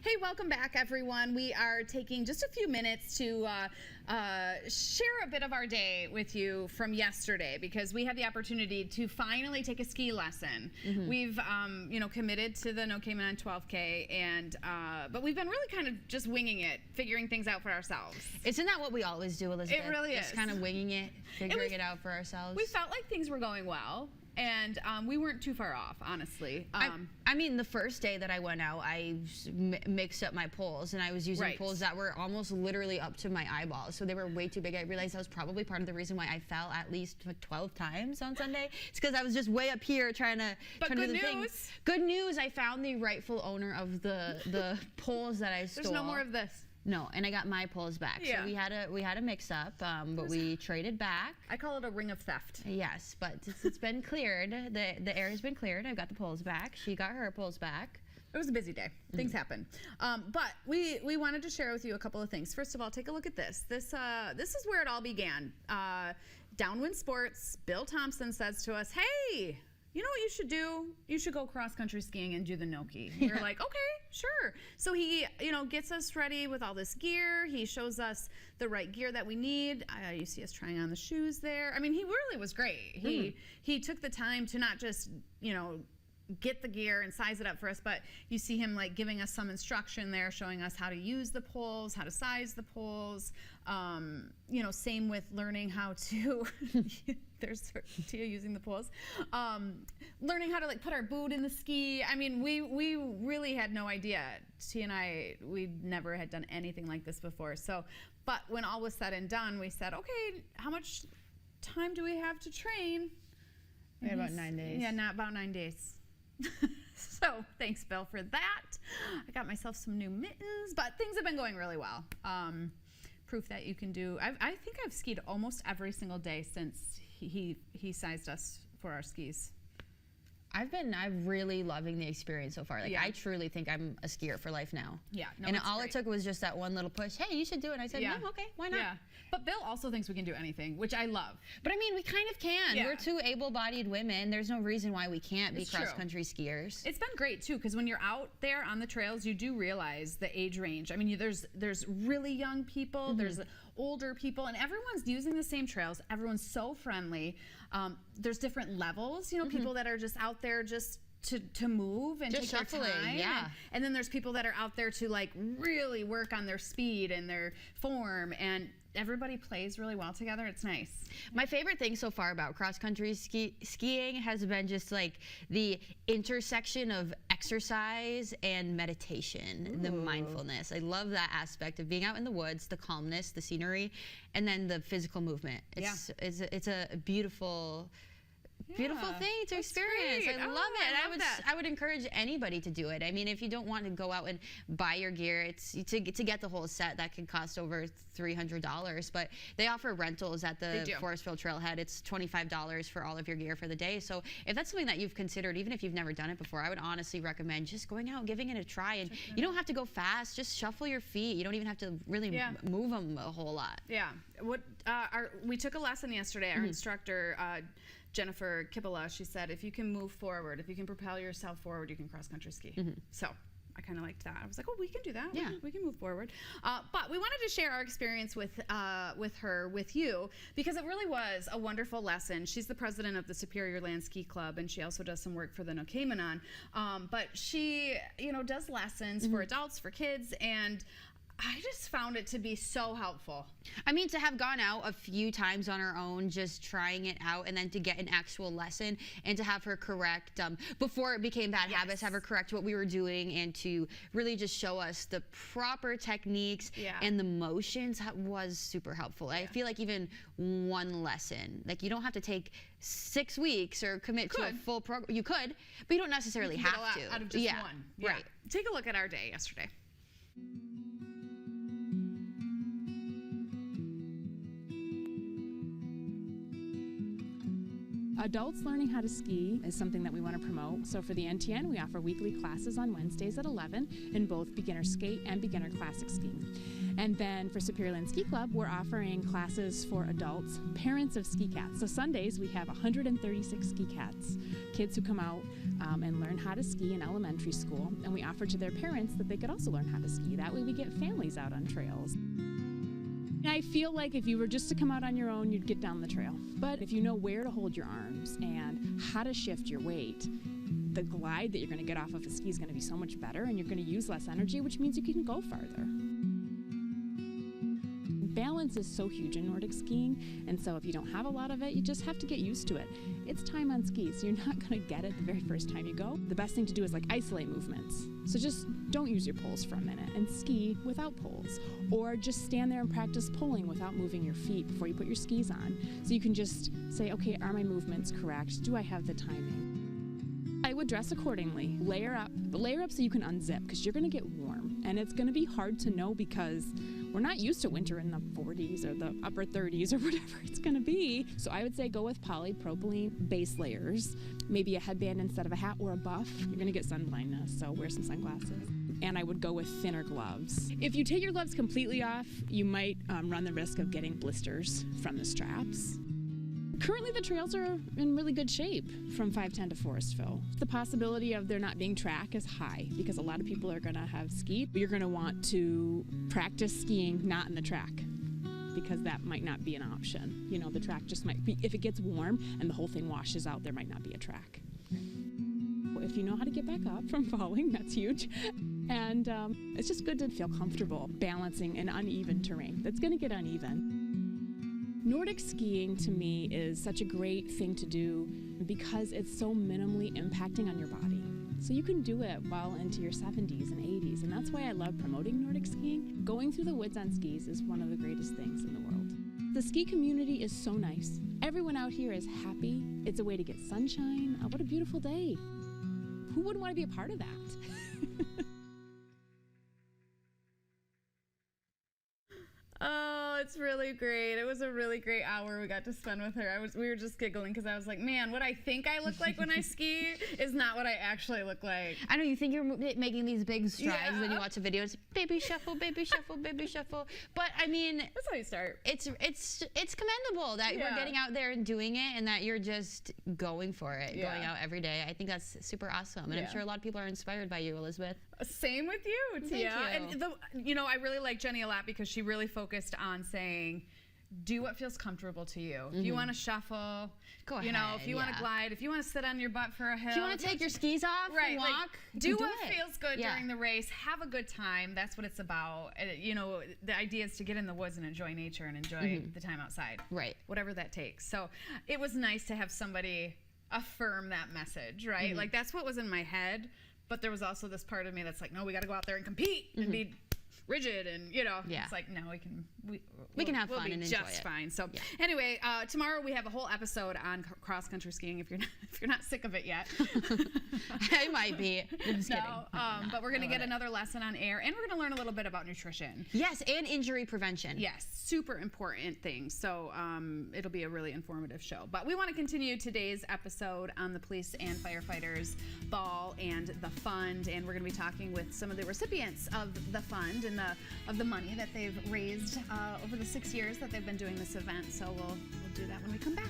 Hey, welcome back, everyone. We are taking just a few minutes to share a bit of our day with you from yesterday, because we had the opportunity to finally take a ski lesson. We've, committed to the No Cayman on 12K, and but we've been really kind of just winging it, figuring things out for ourselves. Isn't that what we always do, Elizabeth? It really is. Just kind of winging it, figuring it out for ourselves. We felt like things were going well. And we weren't too far off, honestly. I mean, the first day that I went out, I mixed up my poles, and I was using poles that were almost literally up to my eyeballs. So they were way too big. I realized that was probably part of the reason why I fell at least 12 times on Sunday. It's because I was just way up here trying to do the thing. Good news, I found the rightful owner of the poles that I stole. There's no more of this. No, and I got my poles back. Yeah. So we had a mix up, but we traded back. I call it a ring of theft. Yes, but it's been cleared. The air has been cleared. I've got the poles back. She got her poles back. It was a busy day. Things happen. But we wanted to share with you a couple of things. First of all, take a look at this. This is where it all began. Downwind Sports, Bill Thompson says to us, hey, you know what you should do? You should go cross-country skiing and do the Noki. We were like, okay, sure. So he, gets us ready with all this gear. He shows us the right gear that we need. You see us trying on the shoes there. I mean, he really was great. He took the time to not just, get the gear and size it up for us, but you see him like giving us some instruction there, showing us how to use the poles, how to size the poles. Same with learning how to there's Tia using the poles, learning how to like put our boot in the ski. I mean, we really had no idea. Tia and I, we never had done anything like this before. So, but when all was said and done, we said, okay, how much time do we have to train? We had about 9 days. Yeah, not about 9 days. So thanks, Bill, for that. I got myself some new mittens, but things have been going really well. Proof that you can do. I think I've skied almost every single day since he sized us for our skis. I'm really loving the experience so far. Like, I truly think I'm a skier for life now. Yeah. No, and all it took was just that one little push. Hey, you should do it. And I said, yeah, okay, why not? Yeah. But Bill also thinks we can do anything, which I love. But I mean, we kind of can. Yeah. We're two able-bodied women. There's no reason why we can't be cross-country skiers. It's been great too, because when you're out there on the trails, you do realize the age range. I mean, there's really young people, there's older people, and everyone's using the same trails. Everyone's so friendly. There's different levels, people that are just out there just to move and just take their time. Yeah. And then there's people that are out there to like really work on their speed and their form, and everybody plays really well together. It's nice. My favorite thing so far about cross-country skiing has been just like the intersection of exercise and meditation, the mindfulness. I love that aspect of being out in the woods, the calmness, the scenery, and then the physical movement. It's a beautiful thing to experience. Great. I love it. I would encourage anybody to do it. I mean, if you don't want to go out and buy your gear, it's to get the whole set that can cost over $300. But they offer rentals at the Forestville Trailhead. It's $25 for all of your gear for the day. So if that's something that you've considered, even if you've never done it before, I would honestly recommend just going out and giving it a try. And you don't have to go fast. Just shuffle your feet. You don't even have to really move them a whole lot. Yeah. We took a lesson yesterday. Our instructor, Jennifer Kibala, she said, if you can move forward, if you can propel yourself forward, you can cross-country ski. So I kind of liked that. I was like, oh, we can do that. Yeah. We can move forward. But we wanted to share our experience with her, with you, because it really was a wonderful lesson. She's the president of the Superior Land Ski Club, and she also does some work for the No Cayman. But she, does lessons for adults, for kids, and I just found it to be so helpful. I mean, to have gone out a few times on our own, just trying it out, and then to get an actual lesson, and to have her correct, before it became bad habits, have her correct what we were doing, and to really just show us the proper techniques and the motions was super helpful. I feel like even one lesson, like you don't have to take 6 weeks or commit to a full program. You could, but you don't necessarily have to. Out of just one. Yeah. Right. Take a look at our day yesterday. Adults learning how to ski is something that we want to promote. So for the NTN, we offer weekly classes on Wednesdays at 11 in both beginner skate and beginner classic skiing. And then for Superior Land Ski Club, we're offering classes for adults, parents of ski cats. So Sundays, we have 136 ski cats, kids who come out and learn how to ski in elementary school. And we offer to their parents that they could also learn how to ski. That way we get families out on trails. I feel like if you were just to come out on your own, you'd get down the trail. But if you know where to hold your arms and how to shift your weight, the glide that you're going to get off of a ski is going to be so much better, and you're going to use less energy, which means you can go farther. Balance is so huge in Nordic skiing, and so if you don't have a lot of it, you just have to get used to it. It's time on skis. You're not going to get it the very first time you go. The best thing to do is like isolate movements. So just don't use your poles for a minute and ski without poles, or just stand there and practice pulling without moving your feet before you put your skis on. So you can just say, okay, are my movements correct? Do I have the timing? I would dress accordingly, layer up, but layer up so you can unzip, because you're going to get warm, and it's going to be hard to know because we're not used to winter in the 40s or the upper 30s or whatever it's going to be. So I would say go with polypropylene base layers, maybe a headband instead of a hat or a buff. You're going to get sun blindness, so wear some sunglasses. And I would go with thinner gloves. If you take your gloves completely off, you might run the risk of getting blisters from the straps. Currently, the trails are in really good shape from 510 to Forestville. The possibility of there not being track is high because a lot of people are going to have skied. You're going to want to practice skiing not in the track because that might not be an option. You know, the track just might be, if it gets warm and the whole thing washes out, there might not be a track. If you know how to get back up from falling, that's huge. And it's just good to feel comfortable balancing an uneven terrain. That's going to get uneven. Nordic skiing to me is such a great thing to do because it's so minimally impacting on your body. So you can do it well into your 70s and 80s, and that's why I love promoting Nordic skiing. Going through the woods on skis is one of the greatest things in the world. The ski community is so nice. Everyone out here is happy. It's a way to get sunshine. What a beautiful day. Who wouldn't want to be a part of that? Oh, it's really great. It was a really great hour we got to spend with her. We were just giggling because I was like, man, what I think I look like when I ski is not what I actually look like. I know you think you're making these big strides, Yeah. and then you watch a video, it's baby shuffle, baby shuffle, baby shuffle. But I mean, That's how you start. it's commendable that Yeah. we're getting out there and doing it, and that you're just going for it, Yeah. going out every day. I think that's super awesome, and Yeah. I'm sure a lot of people are inspired by you, Elizabeth. Same with you, Tia. Thank you. And I really like Jenny a lot because she really focused on saying, do what feels comfortable to you. If you want to shuffle, Go if ahead, you want to yeah. glide, if you want to sit on your butt for a hill. If you want to take your skis off and walk, like, do what it. feels good Yeah. during the race. Have a good time. That's what it's about. The idea is to get in the woods and enjoy nature and enjoy the time outside. Right. Whatever that takes. So it was nice to have somebody affirm that message, right? Like that's what was in my head. But there was also this part of me that's like, no, we got to go out there and compete and be rigid, and Yeah. it's like, no, We can have we'll fun be and enjoy just it. fine. So Yeah. anyway, tomorrow we have a whole episode on cross country skiing. If you're not sick of it yet, I might be. I'm just kidding. no. But we're gonna get another lesson on air, and we're gonna learn a little bit about nutrition. Yes, and injury prevention. Yes, super important things. So it'll be a really informative show. But we want to continue today's episode on the police and firefighters ball and the fund, and we're going to be talking with some of the recipients of the fund and of the money that they've raised over the 6 years that they've been doing this event. So we'll do that when we come back.